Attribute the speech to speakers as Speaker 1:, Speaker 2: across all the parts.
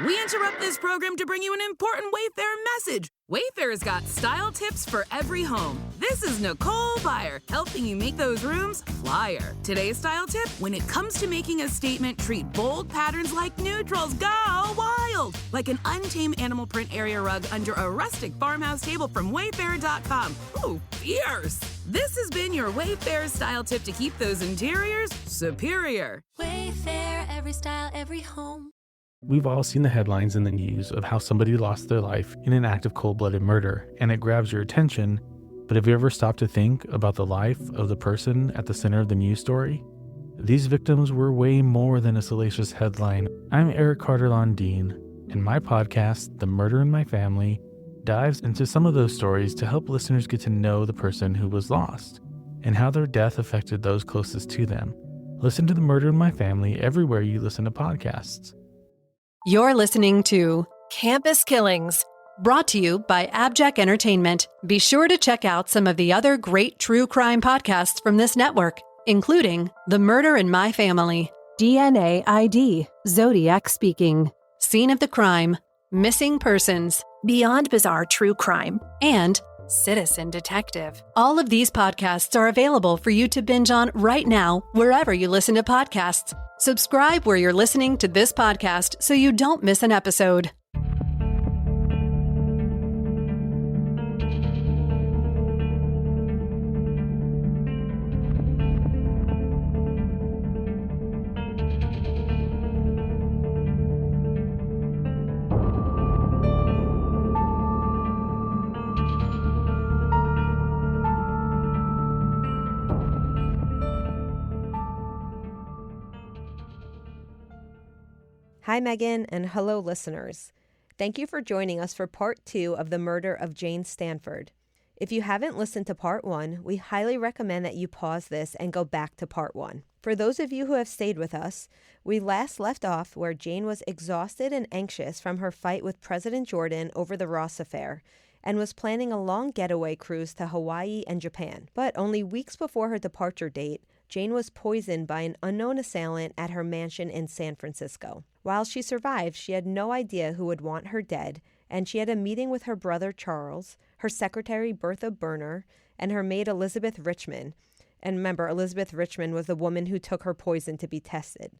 Speaker 1: We interrupt this program to bring you an important Wayfair message. Wayfair's got style tips for every home. This is Nicole Byer, helping you make those rooms flyer. Today's style tip: when it comes to making a statement, treat bold patterns like neutrals. Go wild! Like an untamed animal print area rug under a rustic farmhouse table from Wayfair.com. Ooh, fierce! This has been your Wayfair style tip to keep those interiors superior.
Speaker 2: Wayfair, every style, every home.
Speaker 3: We've all seen the headlines in the news of how somebody lost their life in an act of cold-blooded murder, and it grabs your attention. But have you ever stopped to think about the life of the person at the center of the news story? These victims were way more than a salacious headline. I'm Eric Carter-Londine, and my podcast, The Murder in My Family, dives into some of those stories to help listeners get to know the person who was lost and how their death affected those closest to them. Listen to The Murder in My Family everywhere you listen to podcasts.
Speaker 4: You're listening to Campus Killings, brought to you by AbJack Entertainment. Be sure to check out some of the other great true crime podcasts from this network, including The Murder in My Family, DNA ID, Zodiac Speaking, Scene of the Crime, Missing Persons,
Speaker 5: Beyond Bizarre True Crime,
Speaker 4: and Citizen Detective. All of these podcasts are available for you to binge on right now, wherever you listen to podcasts. Subscribe where you're listening to this podcast so you don't miss an episode.
Speaker 6: Hi, Megan, and hello, listeners. Thank you for joining us for part 2 of the murder of Jane Stanford. If you haven't listened to part 1, we highly recommend that you pause this and go back to part 1. For those of you who have stayed with us, we last left off where Jane was exhausted and anxious from her fight with President Jordan over the Ross affair and was planning a long getaway cruise to Hawaii and Japan. But only weeks before her departure date, Jane was poisoned by an unknown assailant at her mansion in San Francisco. While she survived, she had no idea who would want her dead, and she had a meeting with her brother Charles, her secretary Bertha Berner, and her maid Elizabeth Richmond. And remember, Elizabeth Richmond was the woman who took her poison to be tested.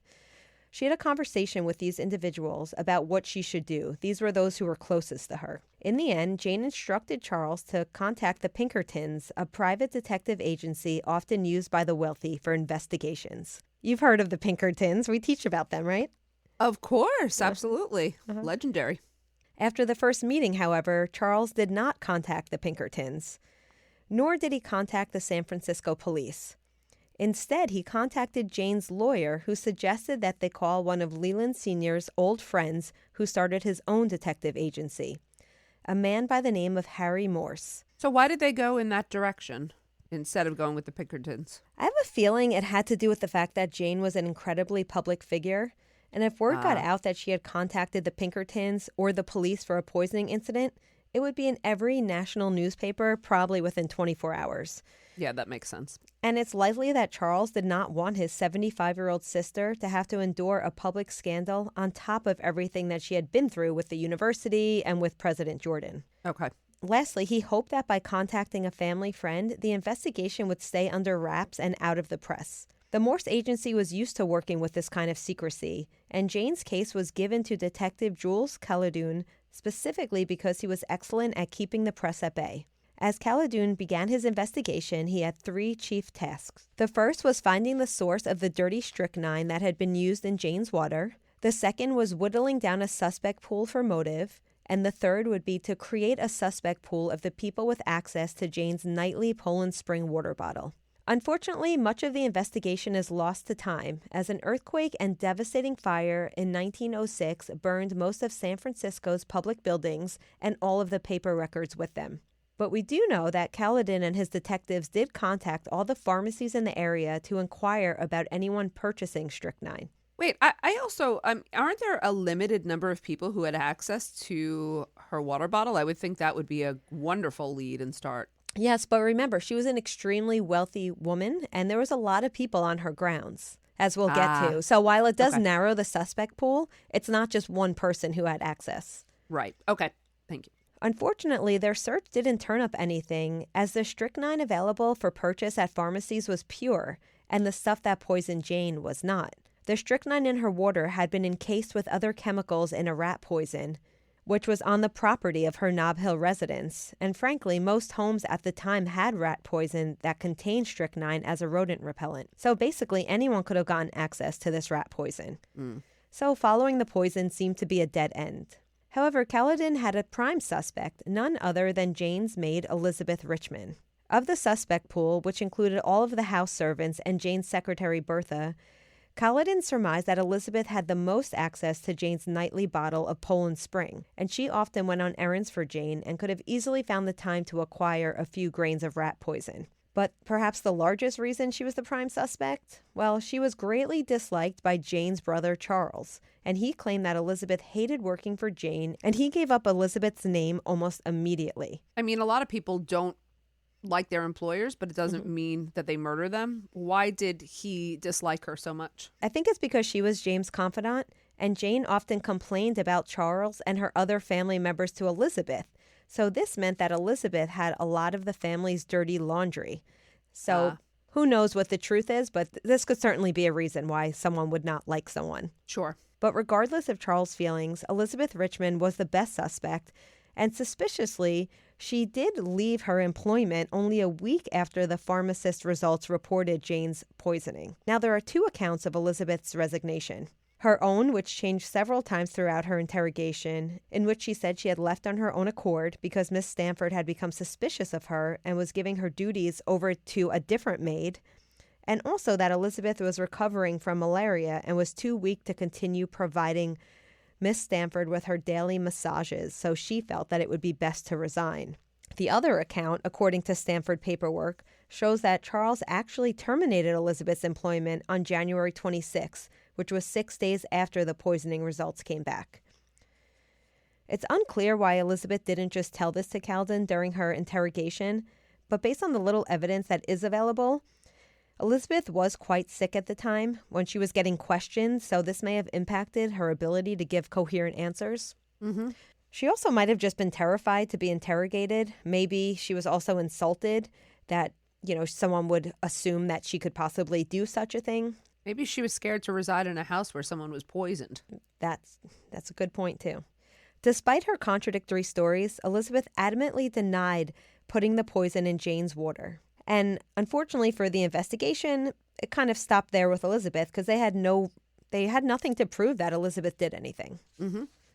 Speaker 6: She had a conversation with these individuals about what she should do. These were those who were closest to her. In the end, Jane instructed Charles to contact the Pinkertons, a private detective agency often used by the wealthy for investigations. You've heard of the Pinkertons. We teach about them, right?
Speaker 7: Of course, absolutely. Legendary.
Speaker 6: After the first meeting, however, Charles did not contact the Pinkertons, nor did he contact the San Francisco police. Instead, he contacted Jane's lawyer, who suggested that they call one of Leland Sr.'s old friends who started his own detective agency, a man by the name of Harry Morse.
Speaker 7: So why did they go in that direction instead of going with the Pinkertons?
Speaker 6: I have a feeling it had to do with the fact that Jane was an incredibly public figure, and if word got out that she had contacted the Pinkertons or the police for a poisoning incident, it would be in every national newspaper probably within 24 hours.
Speaker 7: Yeah, that makes sense.
Speaker 6: And it's likely that Charles did not want his 75-year-old sister to have to endure a public scandal on top of everything that she had been through with the university and with President Jordan.
Speaker 7: Okay.
Speaker 6: Lastly, he hoped that by contacting a family friend, the investigation would stay under wraps and out of the press. The Morse agency was used to working with this kind of secrecy, and Jane's case was given to Detective Jules Caledon specifically because he was excellent at keeping the press at bay. As Caledon began his investigation, he had 3 chief tasks. The first was finding the source of the dirty strychnine that had been used in Jane's water. The second was whittling down a suspect pool for motive. And the third would be to create a suspect pool of the people with access to Jane's nightly Poland Spring water bottle. Unfortunately, much of the investigation is lost to time, as an earthquake and devastating fire in 1906 burned most of San Francisco's public buildings and all of the paper records with them. But we do know that Caledon and his detectives did contact all the pharmacies in the area to inquire about anyone purchasing strychnine.
Speaker 7: Wait, I also, aren't there a limited number of people who had access to her water bottle? I would think that would be a wonderful lead and start.
Speaker 6: Yes, but remember, she was an extremely wealthy woman, and there was a lot of people on her grounds. as we'll get to. So while it does
Speaker 7: Okay.
Speaker 6: narrow the suspect pool, it's not just one person who had access.
Speaker 7: Right. Okay. Thank you.
Speaker 6: Unfortunately, their search didn't turn up anything, as the strychnine available for purchase at pharmacies was pure, and the stuff that poisoned Jane was not. The strychnine in her water had been encased with other chemicals in a rat poison, which was on the property of her Nob Hill residence, and frankly, most homes at the time had rat poison that contained strychnine as a rodent repellent. So basically, anyone could have gotten access to this rat poison. So following the poison seemed to be a dead end. However, Caledon had a prime suspect, none other than Jane's maid, Elizabeth Richmond. Of the suspect pool, which included all of the house servants and Jane's secretary, Bertha, Caledon surmised that Elizabeth had the most access to Jane's nightly bottle of Poland Spring, and she often went on errands for Jane and could have easily found the time to acquire a few grains of rat poison. But perhaps the largest reason she was the prime suspect? Well, she was greatly disliked by Jane's brother Charles, and he claimed that Elizabeth hated working for Jane, and he gave up Elizabeth's name almost immediately.
Speaker 7: I mean, a lot of people don't like their employers, but it doesn't mean that they murder them. Why did he dislike her so much?
Speaker 6: I think it's because she was Jane's confidant, and Jane often complained about Charles and her other family members to Elizabeth. So this meant that Elizabeth had a lot of the family's dirty laundry. So who knows what the truth is, but this could certainly be a reason why someone would not like someone.
Speaker 7: Sure.
Speaker 6: But regardless of Charles' feelings, Elizabeth Richmond was the best suspect, and suspiciously, she did leave her employment only a week after the pharmacist results reported Jane's poisoning. Now, there are two accounts of Elizabeth's resignation. Her own, which changed several times throughout her interrogation, in which she said she had left on her own accord because Miss Stanford had become suspicious of her and was giving her duties over to a different maid, and also that Elizabeth was recovering from malaria and was too weak to continue providing Miss Stanford with her daily massages, so she felt that it would be best to resign. The other account, according to Stanford paperwork, shows that Charles actually terminated Elizabeth's employment on January 26, which was 6 days after the poisoning results came back. It's unclear why Elizabeth didn't just tell this to Caledon during her interrogation, but based on the little evidence that is available, Elizabeth was quite sick at the time when she was getting questioned, so this may have impacted her ability to give coherent answers. She also might have just been terrified to be interrogated. Maybe she was also insulted that, someone would assume that she could possibly do such a thing.
Speaker 7: Maybe she was scared to reside in a house where someone was poisoned.
Speaker 6: That's a good point, too. Despite her contradictory stories, Elizabeth adamantly denied putting the poison in Jane's water. And unfortunately for the investigation, it kind of stopped there with Elizabeth because they had nothing to prove that Elizabeth did anything.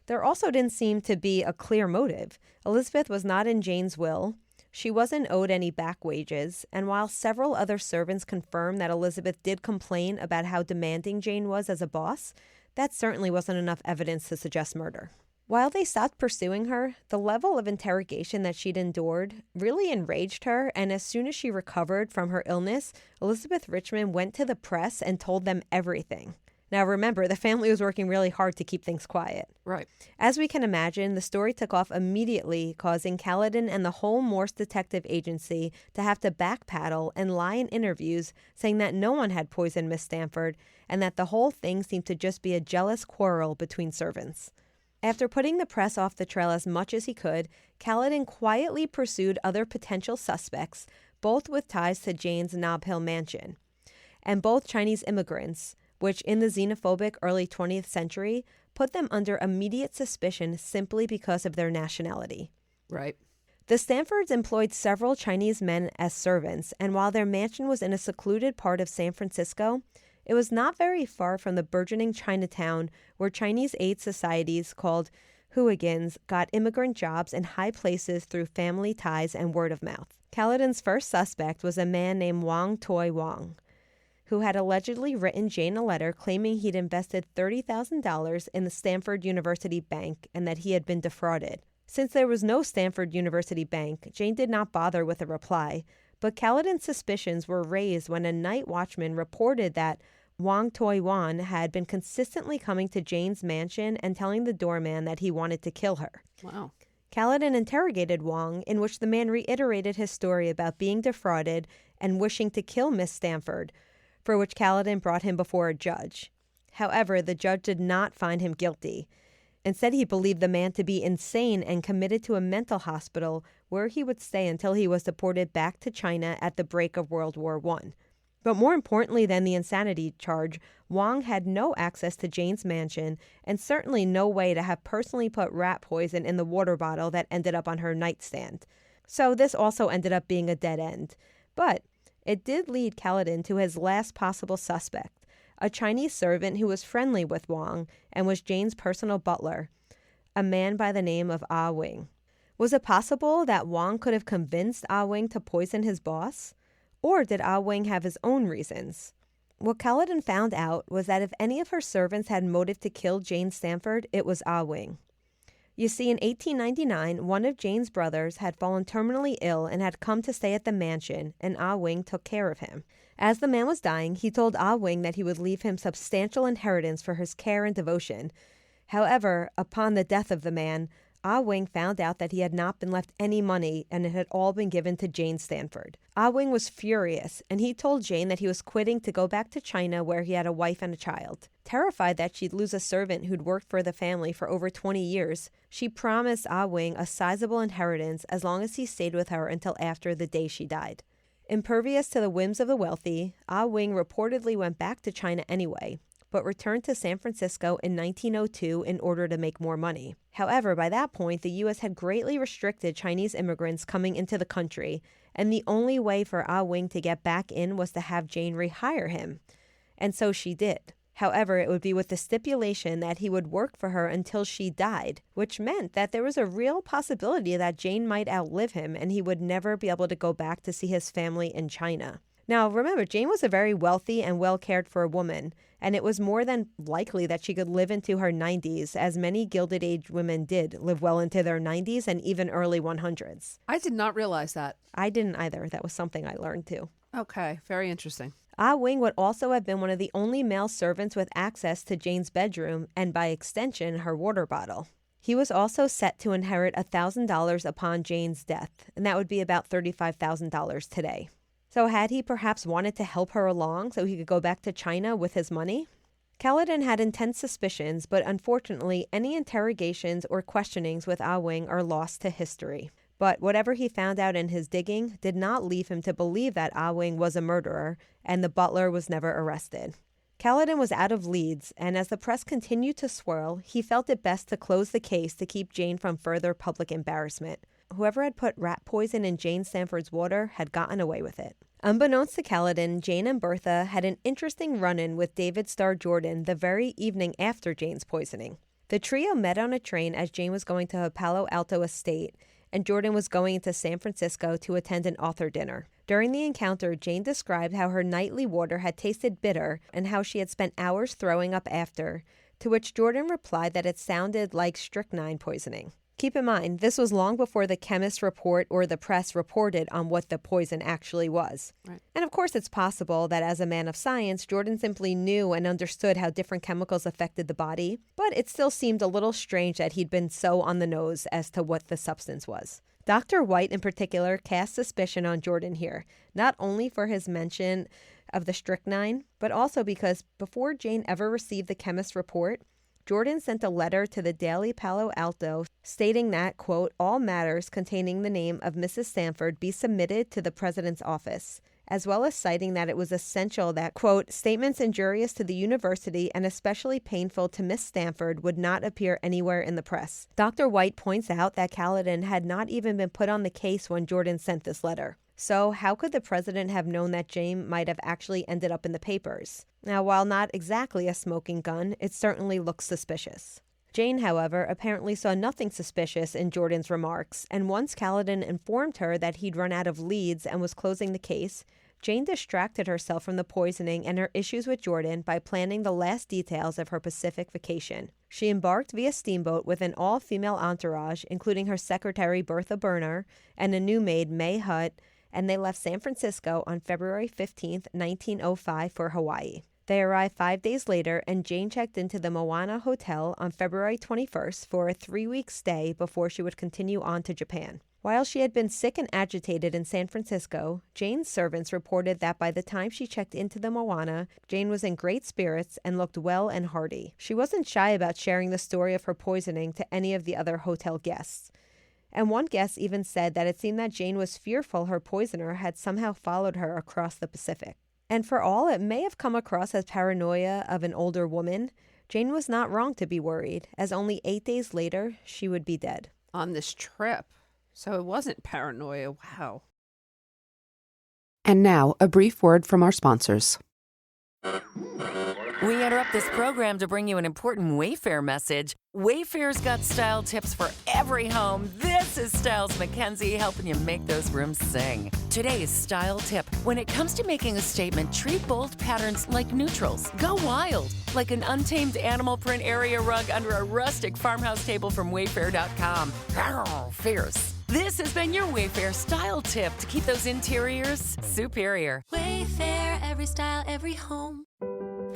Speaker 6: There also didn't seem to be a clear motive. Elizabeth was not in Jane's will. She wasn't owed any back wages, and while several other servants confirmed that Elizabeth did complain about how demanding Jane was as a boss, that certainly wasn't enough evidence to suggest murder. While they stopped pursuing her, the level of interrogation that she'd endured really enraged her, and as soon as she recovered from her illness, Elizabeth Richmond went to the press and told them everything. Now remember, the family was working really hard to keep things quiet.
Speaker 7: Right.
Speaker 6: As we can imagine, the story took off immediately, causing Caledon and the whole Morse Detective Agency to have to backpedal and lie in interviews, saying that no one had poisoned Miss Stanford and that the whole thing seemed to just be a jealous quarrel between servants. After putting the press off the trail as much as he could, Caledon quietly pursued other potential suspects, both with ties to Jane's Nob Hill mansion, and both Chinese immigrants, which in the xenophobic early 20th century put them under immediate suspicion simply because of their nationality.
Speaker 7: Right.
Speaker 6: The Stanfords employed several Chinese men as servants, and while their mansion was in a secluded part of San Francisco, it was not very far from the burgeoning Chinatown where Chinese aid societies called hooligans got immigrant jobs in high places through family ties and word of mouth. Caledon's first suspect was a man named Wang Toi Wang, who had allegedly written Jane a letter claiming he'd invested $30,000 in the Stanford University bank and that he had been defrauded. Since there was no Stanford University bank, Jane did not bother with a reply, but Caledon's suspicions were raised when a night watchman reported that Wang Toi Wan had been consistently coming to Jane's mansion and telling the doorman that he wanted to kill her.
Speaker 7: Wow.
Speaker 6: Caledon interrogated Wang, in which the man reiterated his story about being defrauded and wishing to kill Miss Stanford, for which Kaladin brought him before a judge. However, the judge did not find him guilty. Instead, he believed the man to be insane and committed to a mental hospital where he would stay until he was deported back to China at the break of World War I. But more importantly than the insanity charge, Wang had no access to Jane's mansion and certainly no way to have personally put rat poison in the water bottle that ended up on her nightstand. So this also ended up being a dead end. But it did lead Kaladin to his last possible suspect, a Chinese servant who was friendly with Wang and was Jane's personal butler, a man by the name of Ah Wing. Was it possible that Wang could have convinced Ah Wing to poison his boss? Or did Ah Wing have his own reasons? What Kaladin found out was that if any of her servants had motive to kill Jane Stanford, it was Ah Wing. You see, in 1899, one of Jane's brothers had fallen terminally ill and had come to stay at the mansion, and Ah Wing took care of him. As the man was dying, he told Ah Wing that he would leave him substantial inheritance for his care and devotion. However, upon the death of the man, Ah Wing found out that he had not been left any money and it had all been given to Jane Stanford. Ah Wing was furious, and he told Jane that he was quitting to go back to China where he had a wife and a child. Terrified that she'd lose a servant who'd worked for the family for over 20 years, she promised Ah Wing a sizable inheritance as long as he stayed with her until after the day she died. Impervious to the whims of the wealthy, Ah Wing reportedly went back to China anyway, but returned to San Francisco in 1902 in order to make more money. However, by that point, the U.S. had greatly restricted Chinese immigrants coming into the country, and the only way for Ah Wing to get back in was to have Jane rehire him. And so she did. However, it would be with the stipulation that he would work for her until she died, which meant that there was a real possibility that Jane might outlive him and he would never be able to go back to see his family in China. Now, remember, Jane was a very wealthy and well-cared-for woman, and it was more than likely that she could live into her 90s, as many Gilded Age women did live well into their 90s and even early 100s.
Speaker 7: I did not realize that.
Speaker 6: I didn't either. That was something I learned too.
Speaker 7: Okay, very interesting.
Speaker 6: Ah Wing would also have been one of the only male servants with access to Jane's bedroom and, by extension, her water bottle. He was also set to inherit $1,000 upon Jane's death, and that would be about $35,000 today. So had he perhaps wanted to help her along so he could go back to China with his money? Kaladin had intense suspicions, but unfortunately, any interrogations or questionings with Ah Wing are lost to history. But whatever he found out in his digging did not leave him to believe that Ah Wing was a murderer, and the butler was never arrested. Kaladin was out of leads, and as the press continued to swirl, he felt it best to close the case to keep Jane from further public embarrassment. Whoever had put rat poison in Jane Stanford's water had gotten away with it. Unbeknownst to Kaladin, Jane and Bertha had an interesting run-in with David Starr Jordan the very evening after Jane's poisoning. The trio met on a train as Jane was going to her Palo Alto estate, and Jordan was going to San Francisco to attend an author dinner. During the encounter, Jane described how her nightly water had tasted bitter and how she had spent hours throwing up after, to which Jordan replied that it sounded like strychnine poisoning. Keep in mind, this was long before the chemist's report or the press reported on what the poison actually was.
Speaker 7: Right.
Speaker 6: And of course, it's possible that as a man of science, Jordan simply knew and understood how different chemicals affected the body, but it still seemed a little strange that he'd been so on the nose as to what the substance was. Dr. White, in particular, cast suspicion on Jordan here, not only for his mention of the strychnine, but also because before Jane ever received the chemist's report, Jordan sent a letter to the Daily Palo Alto stating that, quote, all matters containing the name of Mrs. Stanford be submitted to the president's office, as well as citing that it was essential that, quote, statements injurious to the university and especially painful to Miss Stanford would not appear anywhere in the press. Dr. White points out that Kaladin had not even been put on the case when Jordan sent this letter. So how could the president have known that Jane might have actually ended up in the papers? Now, while not exactly a smoking gun, it certainly looks suspicious. Jane, however, apparently saw nothing suspicious in Jordan's remarks, and once Kaladin informed her that he'd run out of leads and was closing the case, Jane distracted herself from the poisoning and her issues with Jordan by planning the last details of her Pacific vacation. She embarked via steamboat with an all-female entourage, including her secretary Bertha Berner and a new maid, May Hutt, and they left San Francisco on February 15, 1905 for Hawaii. They arrived 5 days later, and Jane checked into the Moana Hotel on February 21st for a 3-week stay before she would continue on to Japan. While she had been sick and agitated in San Francisco, Jane's servants reported that by the time she checked into the Moana, Jane was in great spirits and looked well and hearty. She wasn't shy about sharing the story of her poisoning to any of the other hotel guests. And one guest even said that it seemed that Jane was fearful her poisoner had somehow followed her across the Pacific. And for all it may have come across as paranoia of an older woman, Jane was not wrong to be worried, as only 8 days later, she would be dead.
Speaker 7: On this trip. So it wasn't paranoia. Wow.
Speaker 8: And now, a brief word from our sponsors.
Speaker 9: We interrupt this program to bring you an important Wayfair message. Wayfair's got style tips for every home. This is Styles Mackenzie helping you make those rooms sing. Today's style tip. When it comes to making a statement, treat bold patterns like neutrals. Go wild, like an untamed animal print area rug under a rustic farmhouse table from Wayfair.com. Arr, fierce. This has been your Wayfair style tip to keep those interiors superior.
Speaker 2: Wayfair, every style, every home.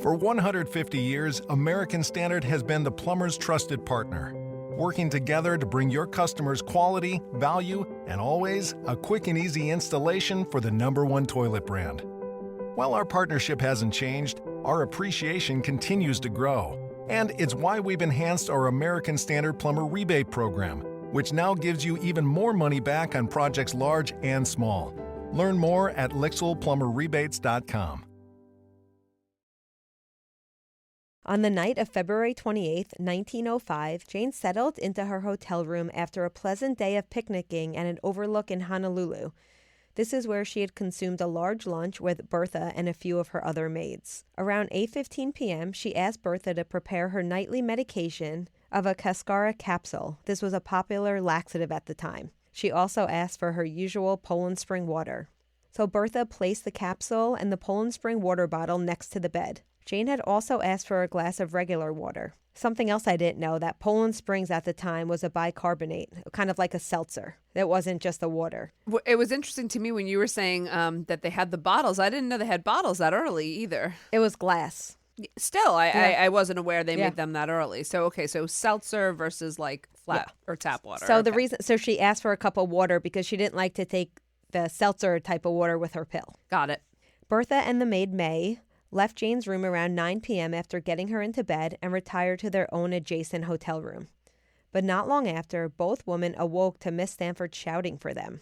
Speaker 10: For 150 years, American Standard has been the plumber's trusted partner, working together to bring your customers quality, value, and always a quick and easy installation for the #1 toilet brand. While our partnership hasn't changed, our appreciation continues to grow. And it's why we've enhanced our American Standard Plumber Rebate Program, which now gives you even more money back on projects large and small. Learn more at LixelPlumberRebates.com.
Speaker 6: On the night of February 28, 1905, Jane settled into her hotel room after a pleasant day of picnicking and an overlook in Honolulu. This is where she had consumed a large lunch with Bertha and a few of her other maids. Around 8:15 p.m., she asked Bertha to prepare her nightly medication of a cascara capsule. This was a popular laxative at the time. She also asked for her usual Poland Spring water. So Bertha placed the capsule and the Poland Spring water bottle next to the bed. Jane had also asked for a glass of regular water. Something else I didn't know, that Poland Springs at the time was a bicarbonate, kind of like a seltzer. It wasn't just a water.
Speaker 7: It was interesting to me when you were saying that they had the bottles. I didn't know they had bottles that early either.
Speaker 6: It was glass.
Speaker 7: Still, I wasn't aware they made them that early. So, okay, so seltzer versus like flat or tap water.
Speaker 6: So so she asked for a cup of water because she didn't like to take the seltzer type of water with her pill.
Speaker 7: Got it.
Speaker 6: Bertha and the maid May left Jane's room around 9 p.m. after getting her into bed and retired to their own adjacent hotel room. But not long after, both women awoke to Miss Stanford shouting for them.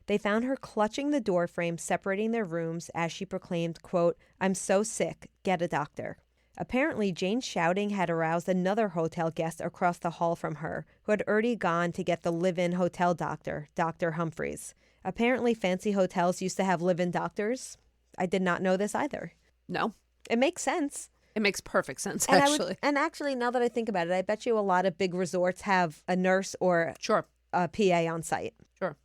Speaker 6: They found her clutching the door frame separating their rooms as she proclaimed, quote, "I'm so sick, get a doctor." Apparently, Jane's shouting had aroused another hotel guest across the hall from her, who had already gone to get the live-in hotel doctor, Dr. Humphreys. Apparently, fancy hotels used to have live-in doctors. I did not know this either.
Speaker 7: No.
Speaker 6: It makes sense.
Speaker 7: It makes perfect sense, actually.
Speaker 6: And actually, now that I think about it, I bet you a lot of big resorts have a nurse or a PA on site.
Speaker 7: Sure.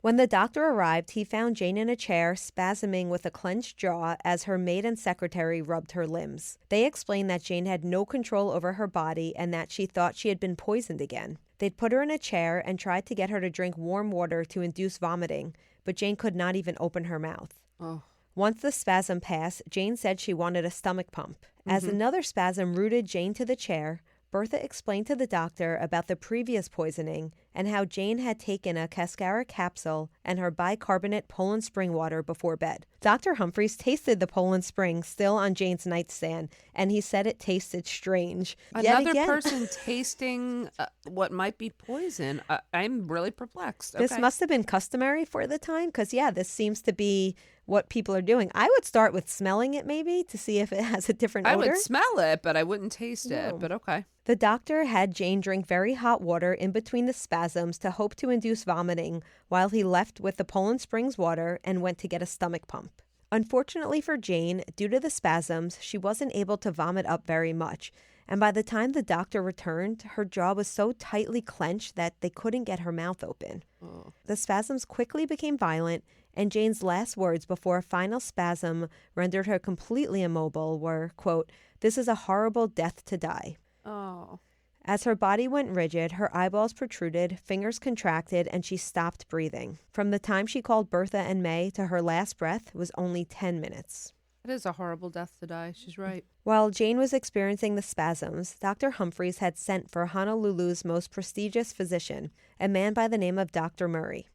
Speaker 6: When the doctor arrived, he found Jane in a chair, spasming with a clenched jaw as her maid and secretary rubbed her limbs. They explained that Jane had no control over her body and that she thought she had been poisoned again. They'd put her in a chair and tried to get her to drink warm water to induce vomiting, but Jane could not even open her mouth.
Speaker 7: Oh.
Speaker 6: Once the spasm passed, Jane said she wanted a stomach pump. As another spasm rooted Jane to the chair, Bertha explained to the doctor about the previous poisoning and how Jane had taken a cascara capsule and her bicarbonate Poland Spring water before bed. Dr. Humphreys tasted the Poland Spring still on Jane's nightstand, and he said it tasted strange.
Speaker 7: Another person tasting what might be poison. I'm really perplexed.
Speaker 6: This must have been customary for the time because, this seems to be what people are doing. I would start with smelling it maybe to see if it has a different odor.
Speaker 7: I would smell it, but I wouldn't taste it. But okay.
Speaker 6: The doctor had Jane drink very hot water in between the spasms to hope to induce vomiting while he left with the Poland Springs water and went to get a stomach pump. Unfortunately for Jane, due to the spasms, she wasn't able to vomit up very much. And by the time the doctor returned, her jaw was so tightly clenched that they couldn't get her mouth open.
Speaker 7: Oh.
Speaker 6: The spasms quickly became violent, and Jane's last words before a final spasm rendered her completely immobile were, quote, "This is a horrible death to die."
Speaker 7: Oh.
Speaker 6: As her body went rigid, her eyeballs protruded, fingers contracted, and she stopped breathing. From the time she called Bertha and May to her last breath was only 10 minutes.
Speaker 7: It is a horrible death to die. She's right.
Speaker 6: While Jane was experiencing the spasms, Dr. Humphreys had sent for Honolulu's most prestigious physician, a man by the name of Dr. Murray.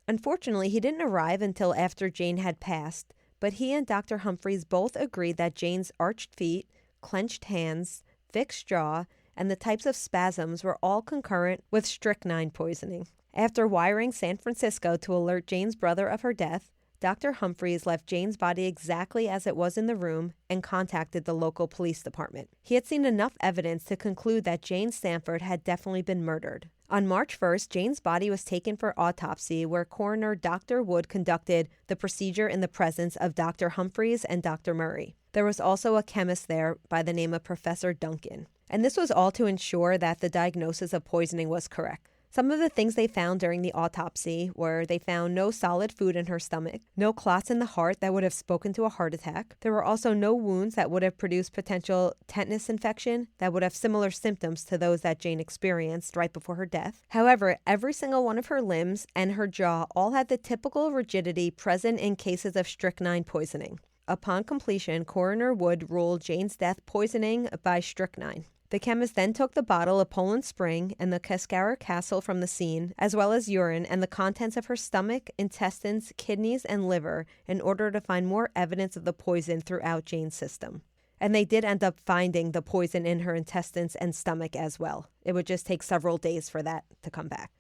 Speaker 6: Unfortunately, he didn't arrive until after Jane had passed, but he and Dr. Humphreys both agreed that Jane's arched feet, clenched hands, fixed jaw, and the types of spasms were all concurrent with strychnine poisoning. After wiring San Francisco to alert Jane's brother of her death, Dr. Humphreys left Jane's body exactly as it was in the room and contacted the local police department. He had seen enough evidence to conclude that Jane Stanford had definitely been murdered. On March 1st, Jane's body was taken for autopsy, where coroner Dr. Wood conducted the procedure in the presence of Dr. Humphreys and Dr. Murray. There was also a chemist there by the name of Professor Duncan. And this was all to ensure that the diagnosis of poisoning was correct. Some of the things they found during the autopsy were they found no solid food in her stomach, no clots in the heart that would have spoken to a heart attack. There were also no wounds that would have produced potential tetanus infection that would have similar symptoms to those that Jane experienced right before her death. However, every single one of her limbs and her jaw all had the typical rigidity present in cases of strychnine poisoning. Upon completion, Coroner Wood ruled Jane's death poisoning by strychnine. The chemist then took the bottle of Poland Spring and the Cascara Castle from the scene, as well as urine and the contents of her stomach, intestines, kidneys, and liver in order to find more evidence of the poison throughout Jane's system. And they did end up finding the poison in her intestines and stomach as well. It would just take several days for that to come back.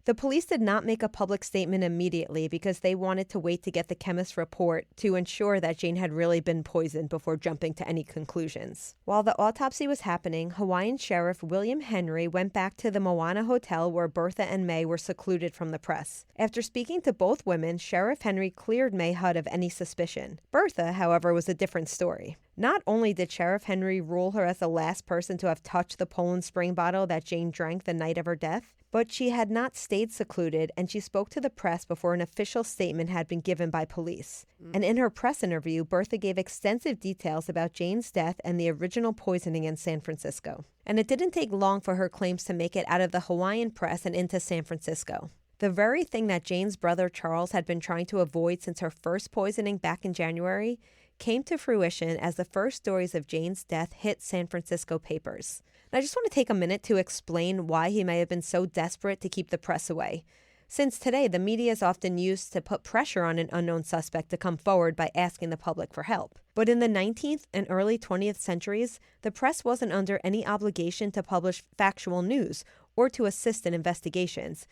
Speaker 6: The police did not make a public statement immediately because they wanted to wait to get the chemist's report to ensure that Jane had really been poisoned before jumping to any conclusions. While the autopsy was happening, Hawaiian Sheriff William Henry went back to the Moana Hotel where Bertha and May were secluded from the press. After speaking to both women, Sheriff Henry cleared May Hudd of any suspicion. Bertha, however, was a different story. Not only did Sheriff Henry rule her as the last person to have touched the Poland Spring bottle that Jane drank the night of her death, but she had not stayed secluded, and she spoke to the press before an official statement had been given by police. And in her press interview, Bertha gave extensive details about Jane's death and the original poisoning in San Francisco. And it didn't take long for her claims to make it out of the Hawaiian press and into San Francisco. The very thing that Jane's brother Charles had been trying to avoid since her first poisoning back in January came to fruition as the first stories of Jane's death hit San Francisco papers. And I just want to take a minute to explain why he may have been so desperate to keep the press away. Since today, the media is often used to put pressure on an unknown suspect to come forward by asking the public for help. But in the 19th and early 20th centuries, the press wasn't under any obligation to publish factual news or to assist in investigations.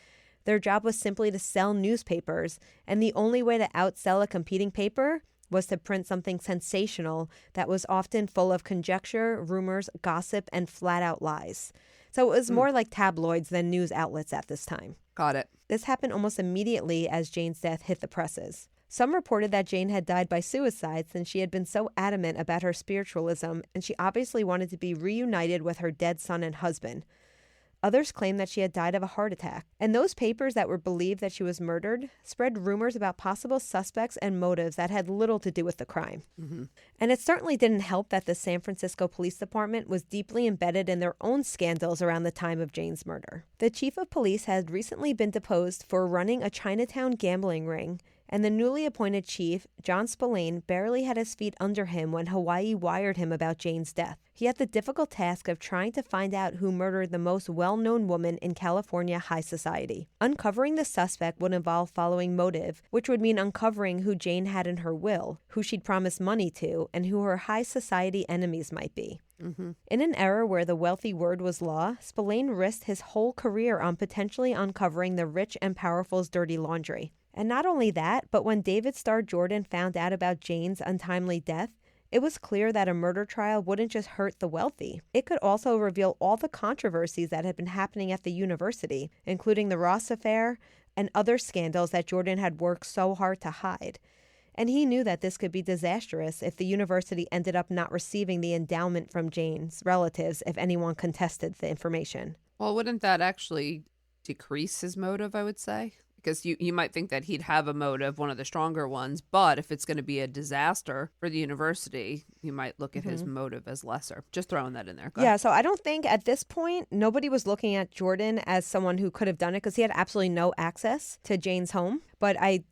Speaker 6: Their job was simply to sell newspapers, and the only way to outsell a competing paper was to print something sensational that was often full of conjecture, rumors, gossip, and flat-out lies. So it was more like tabloids than news outlets at this time.
Speaker 7: Got it.
Speaker 6: This happened almost immediately as Jane's death hit the presses. Some reported that Jane had died by suicide since she had been so adamant about her spiritualism, and she obviously wanted to be reunited with her dead son and husband. Others claimed that she had died of a heart attack. And those papers that were believed that she was murdered spread rumors about possible suspects and motives that had little to do with the crime. And it certainly didn't help that the San Francisco Police Department was deeply embedded in their own scandals around the time of Jane's murder. The chief of police had recently been deposed for running a Chinatown gambling ring, and the newly appointed chief, John Spillane, barely had his feet under him when Hawaii wired him about Jane's death. He had the difficult task of trying to find out who murdered the most well-known woman in California high society. Uncovering the suspect would involve following motive, which would mean uncovering who Jane had in her will, who she'd promised money to, and who her high society enemies might be. In an era where the wealthy word was law, Spillane risked his whole career on potentially uncovering the rich and powerful's dirty laundry. And not only that, but when David Starr Jordan found out about Jane's untimely death, it was clear that a murder trial wouldn't just hurt the wealthy. It could also reveal all the controversies that had been happening at the university, including the Ross affair and other scandals that Jordan had worked so hard to hide. And he knew that this could be disastrous if the university ended up not receiving the endowment from Jane's relatives if anyone contested the information.
Speaker 7: Well, wouldn't that actually decrease his motive, I would say? Because you might think that he'd have a motive, one of the stronger ones, but if it's going to be a disaster for the university, you might look at his motive as lesser. Just throwing that in there. Go ahead.
Speaker 6: So I don't think at this point, nobody was looking at Jordan as someone who could have done it because he had absolutely no access to Jane's home. But I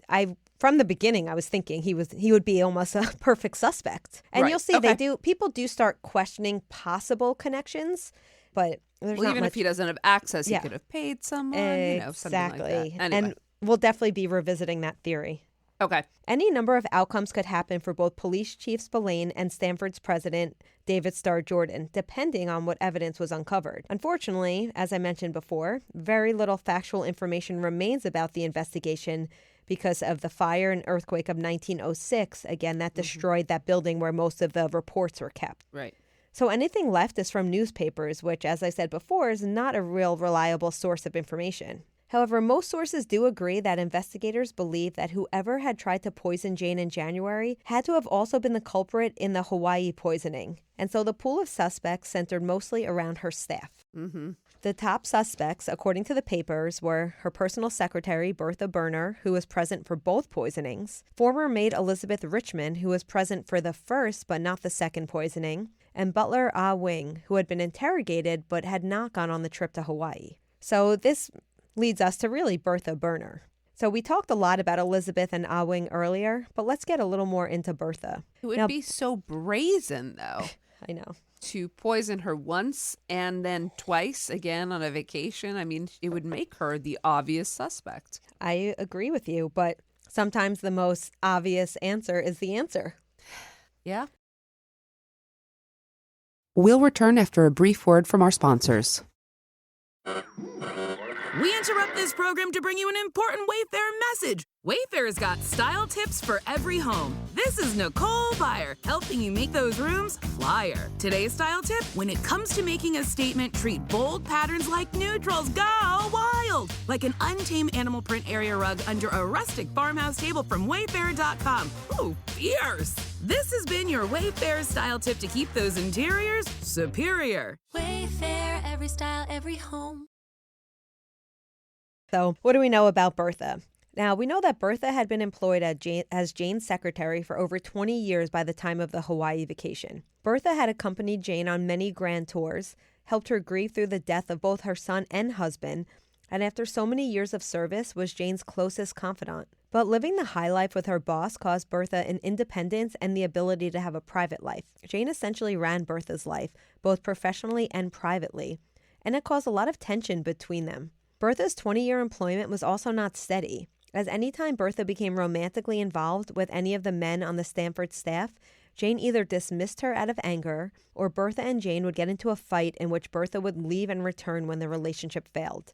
Speaker 6: from the beginning, I was thinking he would be almost a perfect suspect. And
Speaker 7: Right.
Speaker 6: you'll see
Speaker 7: Okay.
Speaker 6: people do start questioning possible connections, but there's not
Speaker 7: Even
Speaker 6: much.
Speaker 7: if he doesn't have access,
Speaker 6: Yeah.
Speaker 7: he could have paid someone, something like
Speaker 6: Exactly.
Speaker 7: that. Anyway.
Speaker 6: And we'll definitely be revisiting that theory.
Speaker 7: Okay.
Speaker 6: Any number of outcomes could happen for both Police Chief Spillane and Stanford's president, David Starr Jordan, depending on what evidence was uncovered. Unfortunately, as I mentioned before, very little factual information remains about the investigation because of the fire and earthquake of 1906, again, that destroyed that building where most of the reports were kept.
Speaker 7: Right.
Speaker 6: So anything left is from newspapers, which, as I said before, is not a real reliable source of information. However, most sources do agree that investigators believe that whoever had tried to poison Jane in January had to have also been the culprit in the Hawaii poisoning. And so the pool of suspects centered mostly around her staff.
Speaker 7: Mm-hmm.
Speaker 6: The top suspects, according to the papers, were her personal secretary, Bertha Berner, who was present for both poisonings, former maid Elizabeth Richmond, who was present for the first but not the second poisoning, and butler Ah Wing, who had been interrogated but had not gone on the trip to Hawaii. So this leads us to really Bertha Berner. So we talked a lot about Elizabeth and Ah Wing earlier, but let's get a little more into Bertha.
Speaker 7: It would be so brazen, though.
Speaker 6: I know.
Speaker 7: To poison her once and then twice again on a vacation. I mean, it would make her the obvious suspect.
Speaker 6: I agree with you, but sometimes the most obvious answer is the answer.
Speaker 7: Yeah.
Speaker 8: We'll return after a brief word from our sponsors.
Speaker 1: We interrupt this program to bring you an important Wayfair message. Wayfair's got style tips for every home. This is Nicole Byer, helping you make those rooms flyer. Today's style tip: when it comes to making a statement, treat bold patterns like neutrals. Go wild! Like an untamed animal print area rug under a rustic farmhouse table from Wayfair.com. Ooh, fierce! This has been your Wayfair style tip to keep those interiors superior.
Speaker 2: Wayfair, every style, every home.
Speaker 6: So what do we know about Bertha? Now, we know that Bertha had been employed as Jane's secretary for over 20 years by the time of the Hawaii vacation. Bertha had accompanied Jane on many grand tours, helped her grieve through the death of both her son and husband, and after so many years of service was Jane's closest confidant. But living the high life with her boss caused Bertha an independence and the ability to have a private life. Jane essentially ran Bertha's life, both professionally and privately, and it caused a lot of tension between them. Bertha's 20-year employment was also not steady, as any time Bertha became romantically involved with any of the men on the Stanford staff, Jane either dismissed her out of anger, or Bertha and Jane would get into a fight in which Bertha would leave and return when the relationship failed.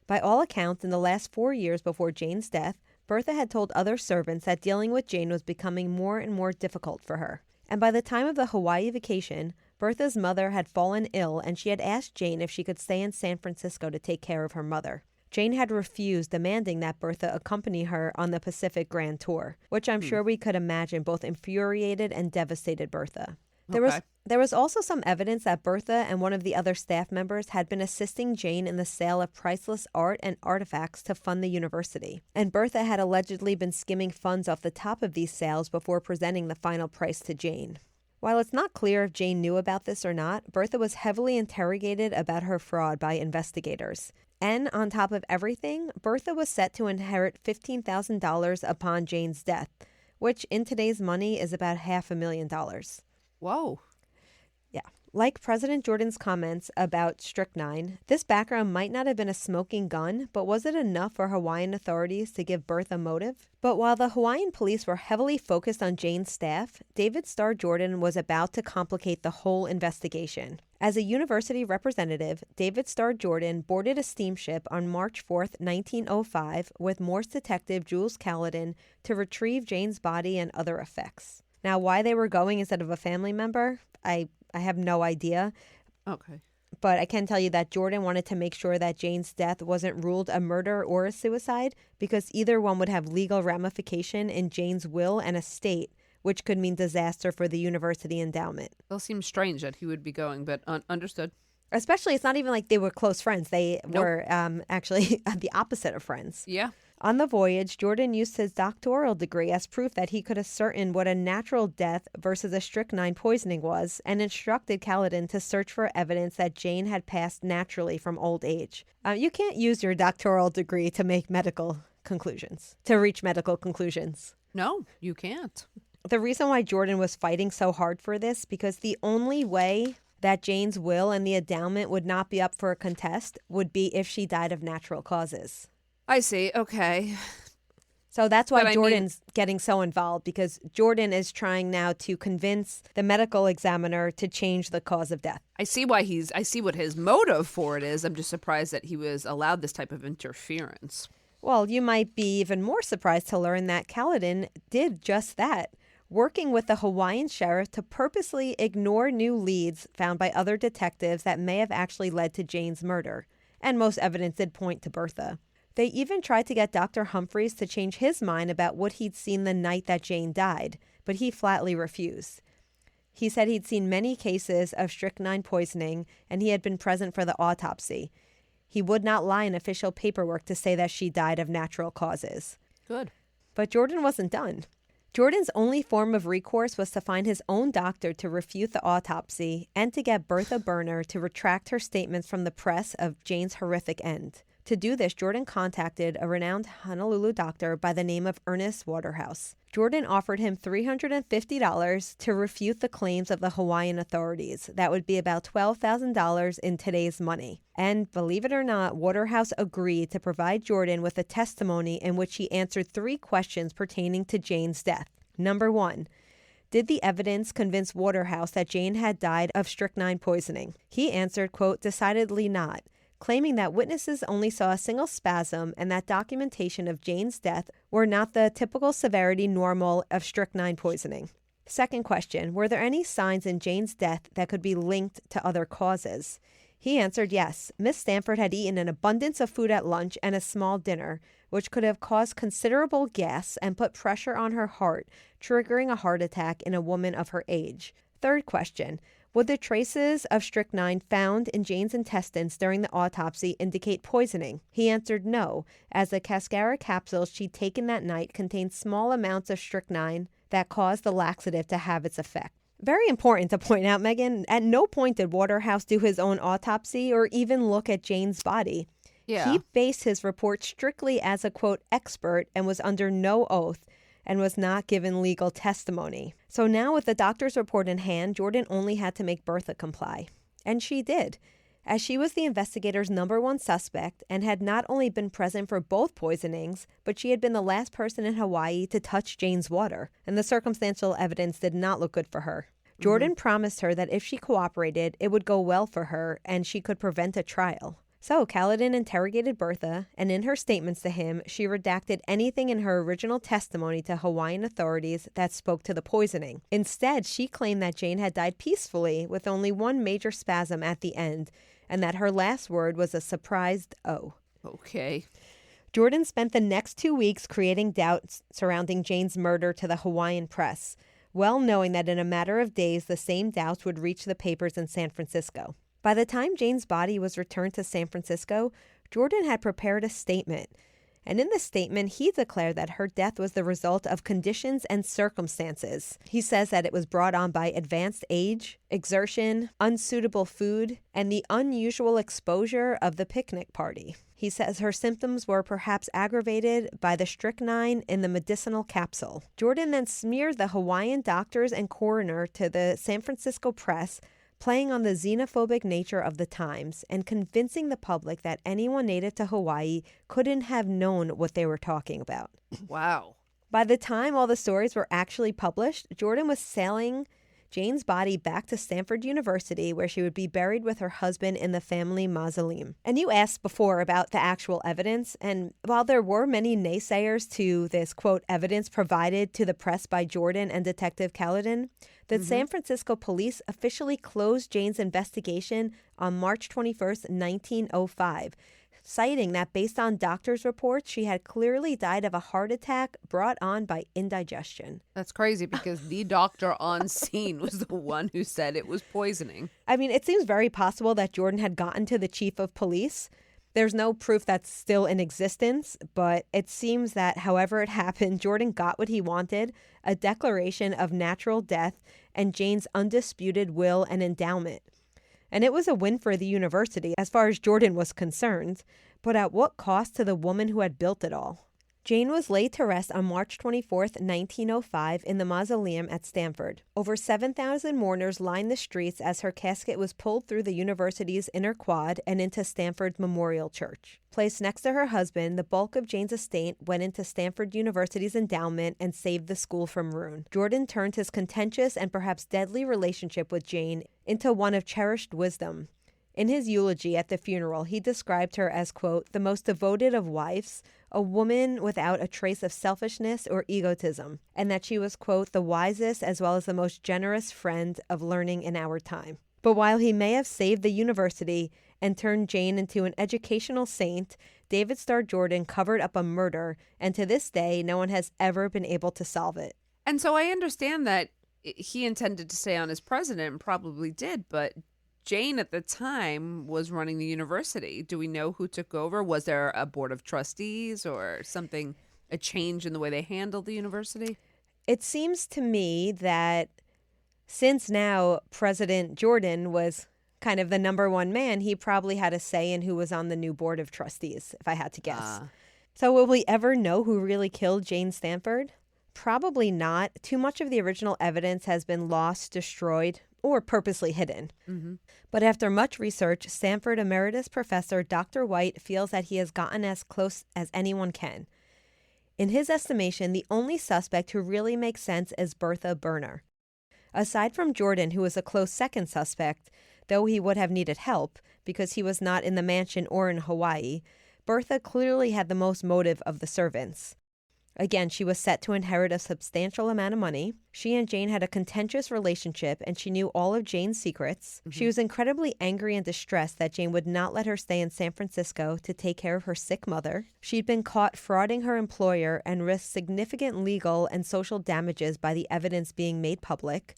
Speaker 6: By all accounts, in the last 4 years before Jane's death, Bertha had told other servants that dealing with Jane was becoming more and more difficult for her. And by the time of the Hawaii vacation, Bertha's mother had fallen ill, and she had asked Jane if she could stay in San Francisco to take care of her mother. Jane had refused, demanding that Bertha accompany her on the Pacific Grand Tour, which I'm sure we could imagine both infuriated and devastated Bertha. There was also some evidence that Bertha and one of the other staff members had been assisting Jane in the sale of priceless art and artifacts to fund the university. And Bertha had allegedly been skimming funds off the top of these sales before presenting the final price to Jane. While it's not clear if Jane knew about this or not, Bertha was heavily interrogated about her fraud by investigators. And on top of everything, Bertha was set to inherit $15,000 upon Jane's death, which in today's money is about $500,000.
Speaker 7: Whoa.
Speaker 6: Yeah. Like President Jordan's comments about strychnine, this background might not have been a smoking gun, but was it enough for Hawaiian authorities to give Bertha motive? But while the Hawaiian police were heavily focused on Jane's staff, David Starr Jordan was about to complicate the whole investigation. As a university representative, David Starr Jordan boarded a steamship on March 4, 1905, with Morse detective Jules Caledon to retrieve Jane's body and other effects. Now, why they were going instead of a family member, I have no idea.
Speaker 7: Okay.
Speaker 6: But I can tell you that Jordan wanted to make sure that Jane's death wasn't ruled a murder or a suicide, because either one would have legal ramification in Jane's will and estate, which could mean disaster for the university endowment.
Speaker 7: It'll seem strange that he would be going, but understood.
Speaker 6: Especially, it's not even like they were close friends. They were actually the opposite of friends.
Speaker 7: Yeah.
Speaker 6: On the voyage, Jordan used his doctoral degree as proof that he could ascertain what a natural death versus a strychnine poisoning was, and instructed Caledon to search for evidence that Jane had passed naturally from old age. You can't use your doctoral degree to make medical conclusions, to reach medical conclusions.
Speaker 7: No, you can't.
Speaker 6: The reason why Jordan was fighting so hard for this, because the only way that Jane's will and the endowment would not be up for a contest would be if she died of natural causes.
Speaker 7: I see. Okay.
Speaker 6: So that's why
Speaker 7: But I
Speaker 6: Jordan's getting so involved, because Jordan is trying now to convince the medical examiner to change the cause of death.
Speaker 7: I see what his motive for it is. I'm just surprised that he was allowed this type of interference.
Speaker 6: Well, you might be even more surprised to learn that Kaladin did just that, working with the Hawaiian sheriff to purposely ignore new leads found by other detectives that may have actually led to Jane's murder. And most evidence did point to Bertha. They even tried to get Dr. Humphreys to change his mind about what he'd seen the night that Jane died, but he flatly refused. He said he'd seen many cases of strychnine poisoning and he had been present for the autopsy. He would not lie in official paperwork to say that she died of natural causes.
Speaker 7: Good.
Speaker 6: But Jordan wasn't done. Jordan's only form of recourse was to find his own doctor to refute the autopsy and to get Bertha Berner to retract her statements from the press of Jane's horrific end. To do this, Jordan contacted a renowned Honolulu doctor by the name of Ernest Waterhouse. Jordan offered him $350 to refute the claims of the Hawaiian authorities. That would be about $12,000 in today's money. And believe it or not, Waterhouse agreed to provide Jordan with a testimony in which he answered 3 questions pertaining to Jane's death. Number 1. Did the evidence convince Waterhouse that Jane had died of strychnine poisoning? He answered, quote, decidedly not, claiming that witnesses only saw a single spasm and that documentation of Jane's death were not the typical severity normal of strychnine poisoning. Second question, were there any signs in Jane's death that could be linked to other causes? He answered yes. Miss Stanford had eaten an abundance of food at lunch and a small dinner, which could have caused considerable gas and put pressure on her heart, triggering a heart attack in a woman of her age. Third question, would the traces of strychnine found in Jane's intestines during the autopsy indicate poisoning? He answered no, as the cascara capsules she'd taken that night contained small amounts of strychnine that caused the laxative to have its effect. Very important to point out, Megan, at no point did Waterhouse do his own autopsy or even look at Jane's body.
Speaker 7: Yeah.
Speaker 6: He based his report strictly as a, quote, expert and was under no oath and was not given legal testimony. So now with the doctor's report in hand, Jordan only had to make Bertha comply. And she did, as she was the investigator's number 1 suspect and had not only been present for both poisonings, but she had been the last person in Hawaii to touch Jane's water. And the circumstantial evidence did not look good for her. Jordan promised her that if she cooperated, it would go well for her and she could prevent a trial. So Kaladin interrogated Bertha, and in her statements to him, she redacted anything in her original testimony to Hawaiian authorities that spoke to the poisoning. Instead, she claimed that Jane had died peacefully with only one major spasm at the end, and that her last word was a surprised "oh."
Speaker 7: Okay.
Speaker 6: Jordan spent the next 2 weeks creating doubts surrounding Jane's murder to the Hawaiian press, well knowing that in a matter of days, the same doubts would reach the papers in San Francisco. By the time Jane's body was returned to San Francisco, Jordan had prepared a statement. And in the statement, he declared that her death was the result of conditions and circumstances. He says that it was brought on by advanced age, exertion, unsuitable food, and the unusual exposure of the picnic party. He says her symptoms were perhaps aggravated by the strychnine in the medicinal capsule. Jordan then smeared the Hawaiian doctors and coroner to the San Francisco press, playing on the xenophobic nature of the times and convincing the public that anyone native to Hawaii couldn't have known what they were talking about.
Speaker 7: Wow.
Speaker 6: By the time all the stories were actually published, Jordan was sailing Jane's body back to Stanford University, where she would be buried with her husband in the family mausoleum. And you asked before about the actual evidence, and while there were many naysayers to this, quote, evidence provided to the press by Jordan and Detective Kaladin, the San Francisco police officially closed Jane's investigation on March 21st, 1905, citing that based on doctors' reports, she had clearly died of a heart attack brought on by indigestion.
Speaker 7: That's crazy because the doctor on scene was the one who said it was poisoning.
Speaker 6: I mean, it seems very possible that Jordan had gotten to the chief of police. There's no proof that's still in existence, but it seems that however it happened, Jordan got what he wanted, a declaration of natural death and Jane's undisputed will and endowment. And it was a win for the university as far as Jordan was concerned, but at what cost to the woman who had built it all? Jane was laid to rest on March 24, 1905, in the mausoleum at Stanford. Over 7,000 mourners lined the streets as her casket was pulled through the university's inner quad and into Stanford's Memorial Church. Placed next to her husband, the bulk of Jane's estate went into Stanford University's endowment and saved the school from ruin. Jordan turned his contentious and perhaps deadly relationship with Jane into one of cherished wisdom. In his eulogy at the funeral, he described her as, quote, the most devoted of wives, a woman without a trace of selfishness or egotism, and that she was, quote, the wisest as well as the most generous friend of learning in our time. But while he may have saved the university and turned Jane into an educational saint, David Starr Jordan covered up a murder, and to this day, no one has ever been able to solve it.
Speaker 7: And so I understand that he intended to stay on as president and probably did, but Jane at the time was running the university. Do we know who took over? Was there a board of trustees or something, a change in the way they handled the university?
Speaker 6: It seems to me that since now President Jordan was kind of the number one man, he probably had a say in who was on the new board of trustees, if I had to guess. So will we ever know who really killed Jane Stanford? Probably not. Too much of the original evidence has been lost, destroyed, or purposely hidden.
Speaker 7: Mm-hmm.
Speaker 6: But after much research, Stanford Emeritus Professor Dr. White feels that he has gotten as close as anyone can. In his estimation, the only suspect who really makes sense is Bertha Berner. Aside from Jordan, who was a close second suspect, though he would have needed help because he was not in the mansion or in Hawaii, Bertha clearly had the most motive of the servants. Again, she was set to inherit a substantial amount of money. She and Jane had a contentious relationship, and she knew all of Jane's secrets. Mm-hmm. She was incredibly angry and distressed that Jane would not let her stay in San Francisco to take care of her sick mother. She'd been caught frauding her employer and risked significant legal and social damages by the evidence being made public.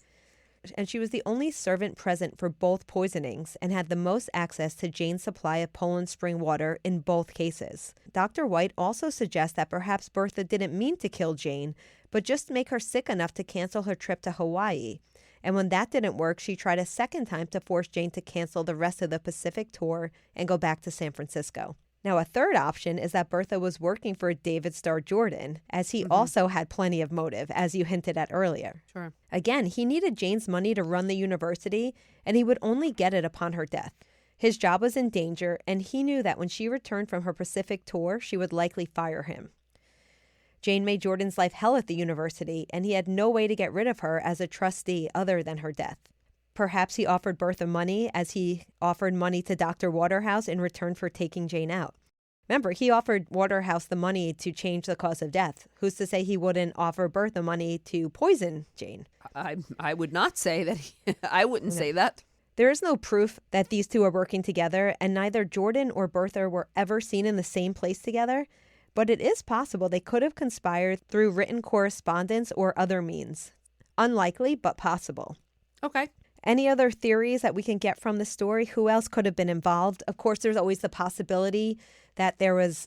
Speaker 6: And she was the only servant present for both poisonings and had the most access to Jane's supply of Poland spring water in both cases. Dr. White also suggests that perhaps Bertha didn't mean to kill Jane, but just make her sick enough to cancel her trip to Hawaii. And when that didn't work, she tried a second time to force Jane to cancel the rest of the Pacific tour and go back to San Francisco. Now, a third option is that Bertha was working for David Starr Jordan, as he also had plenty of motive, as you hinted at earlier.
Speaker 7: Sure.
Speaker 6: Again, he needed Jane's money to run the university, and he would only get it upon her death. His job was in danger, and he knew that when she returned from her Pacific tour, she would likely fire him. Jane made Jordan's life hell at the university, and he had no way to get rid of her as a trustee other than her death. Perhaps he offered Bertha money as he offered money to Dr. Waterhouse in return for taking Jane out. Remember, he offered Waterhouse the money to change the cause of death. Who's to say he wouldn't offer Bertha money to poison Jane?
Speaker 7: I would not say that. I wouldn't say that.
Speaker 6: There is no proof that these two are working together, and neither Jordan or Bertha were ever seen in the same place together. But it is possible they could have conspired through written correspondence or other means. Unlikely, but possible.
Speaker 7: Okay.
Speaker 6: Any other theories that we can get from the story? Who else could have been involved? Of course, there's always the possibility that there was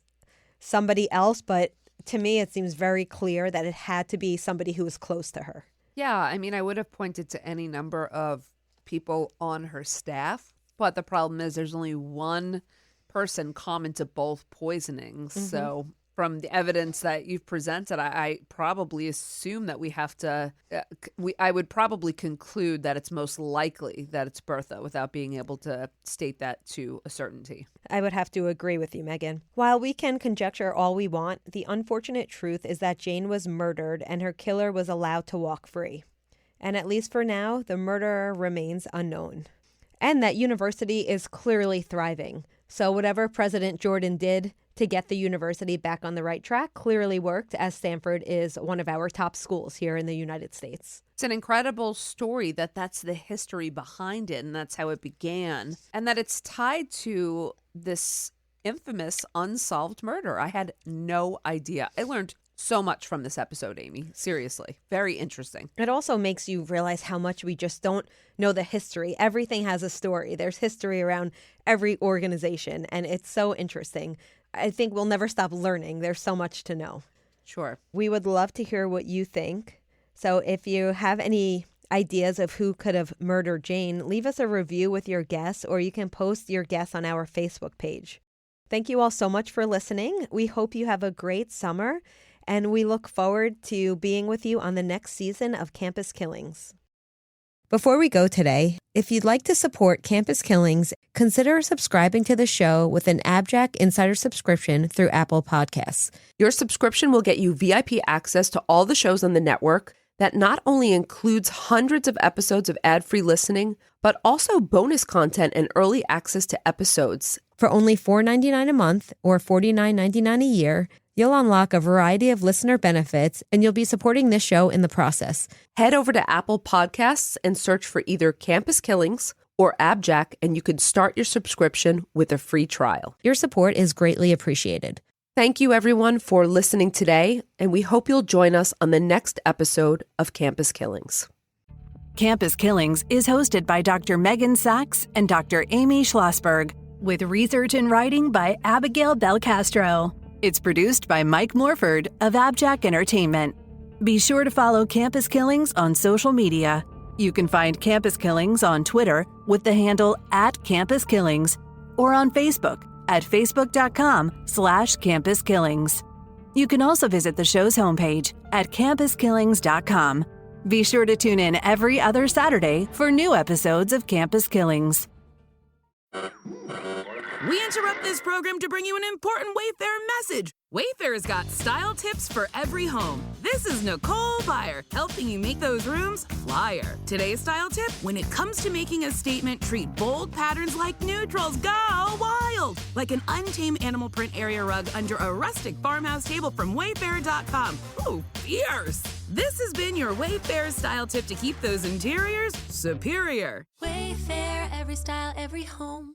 Speaker 6: somebody else, but to me, it seems very clear that it had to be somebody who was close to her.
Speaker 7: Yeah, I mean, I would have pointed to any number of people on her staff, but the problem is there's only one person common to both poisonings. Mm-hmm. So from the evidence that you've presented, I probably assume that we have to, I would probably conclude that it's most likely that it's Bertha without being able to state that to a certainty.
Speaker 6: I would have to agree with you, Megan. While we can conjecture all we want, the unfortunate truth is that Jane was murdered and her killer was allowed to walk free. And at least for now, the murderer remains unknown. And that university is clearly thriving. So whatever President Jordan did to get the university back on the right track clearly worked, as Stanford is one of our top schools here in the United States.
Speaker 7: It's an incredible story that's the history behind it, and that's how it began, and that it's tied to this infamous unsolved murder. I had no idea. I learned so much from this episode, Amy. Seriously. Very interesting.
Speaker 6: It also makes you realize how much we just don't know the history. Everything has a story. There's history around every organization, and it's so interesting. I think we'll never stop learning. There's so much to know.
Speaker 7: Sure.
Speaker 6: We would love to hear what you think. So if you have any ideas of who could have murdered Jane, leave us a review with your guess, or you can post your guess on our Facebook page. Thank you all so much for listening. We hope you have a great summer, and we look forward to being with you on the next season of Campus Killings. Before we go today, if you'd like to support Campus Killings, consider subscribing to the show with an AbJack Insider subscription through Apple Podcasts.
Speaker 8: Your subscription will get you VIP access to all the shows on the network that not only includes hundreds of episodes of ad-free listening, but also bonus content and early access to episodes.
Speaker 6: For only $4.99 a month or $49.99 a year, you'll unlock a variety of listener benefits, and you'll be supporting this show in the process.
Speaker 8: Head over to Apple Podcasts and search for either Campus Killings or AbJack, and you can start your subscription with a free trial.
Speaker 6: Your support is greatly appreciated.
Speaker 8: Thank you, everyone, for listening today, and we hope you'll join us on the next episode of Campus Killings.
Speaker 4: Campus Killings is hosted by Dr. Megan Sachs and Dr. Amy Schlossberg, with research and writing by Abigail Belcastro. It's produced by Mike Morford of AbJack Entertainment. Be sure to follow Campus Killings on social media. You can find Campus Killings on Twitter with the handle @CampusKillings or on Facebook at facebook.com/campuskillings. You can also visit the show's homepage at campuskillings.com. Be sure to tune in every other Saturday for new episodes of Campus Killings.
Speaker 1: We interrupt this program to bring you an important Wayfair message. Wayfair's got style tips for every home. This is Nicole Byer, helping you make those rooms flyer. Today's style tip: when it comes to making a statement, treat bold patterns like neutrals. Go wild! Like an untamed animal print area rug under a rustic farmhouse table from Wayfair.com. Ooh, fierce! This has been your Wayfair style tip to keep those interiors superior.
Speaker 2: Wayfair, every style, every home.